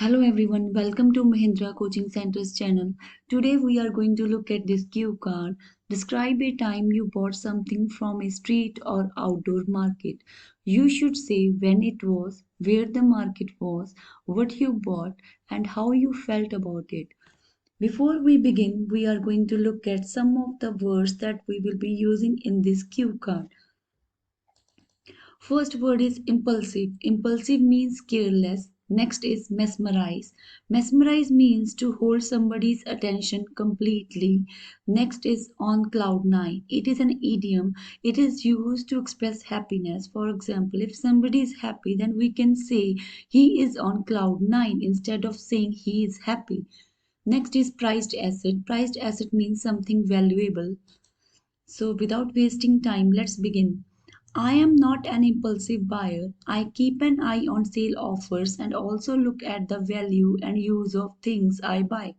Hello everyone, welcome to Mohendra Coaching Center's channel. Today we are going to look at this cue card. Describe a time you bought something from a street or outdoor market. You should say when it was, where the market was, what you bought, and how you felt about it. Before we begin, we are going to look at some of the words that we will be using in this cue card. First word is impulsive. Impulsive means careless. Next is mesmerize. Mesmerize means to hold somebody's attention completely. Next is on cloud nine. It is an idiom. It is used to express happiness. For example, if somebody is happy, then we can say he is on cloud nine instead of saying he is happy. Next is prized asset. Prized asset means something valuable. So, without wasting time, let's begin. I am not an impulsive buyer. I keep an eye on sale offers and also look at the value and use of things I buy.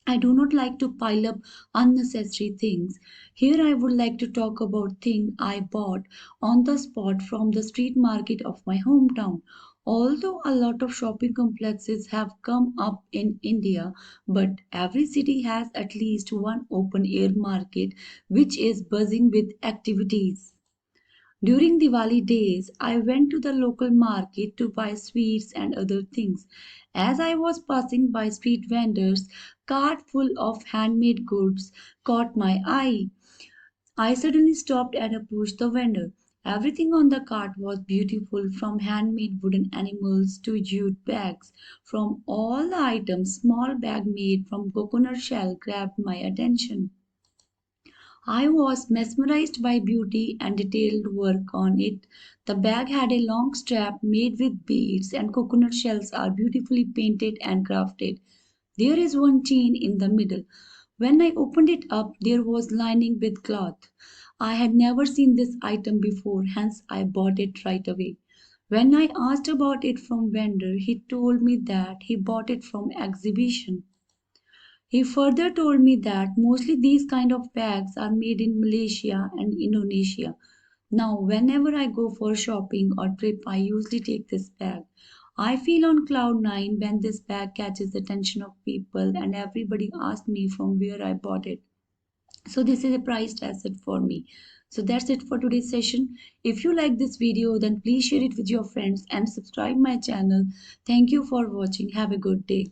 I do not like to pile up unnecessary things. Here I would like to talk about thing I bought on the spot from the street market of my hometown. Although a lot of shopping complexes have come up in India, but every city has at least one open air market which is buzzing with activities. During Diwali days, I went to the local market to buy sweets and other things. As I was passing by street vendors, cart full of handmade goods caught my eye. I suddenly stopped and approached the vendor. Everything on the cart was beautiful, from handmade wooden animals to jute bags. From all the items, small bag made from coconut shell grabbed my attention. I was mesmerized by beauty and detailed work on it. The bag had a long strap made with beads, and coconut shells are beautifully painted and crafted. There is one chain in the middle. When I opened it up, there was lining with cloth. I had never seen this item before, hence I bought it right away. When I asked about it from vendor, he told me that he bought it from exhibition. He further told me that mostly these kind of bags are made in Malaysia and Indonesia. Now, whenever I go for shopping or trip, I usually take this bag. I feel on cloud nine when this bag catches the attention of people and everybody asks me from where I bought it. So this is a prized asset for me. So that's it for today's session. If you like this video, then please share it with your friends and subscribe my channel. Thank you for watching. Have a good day.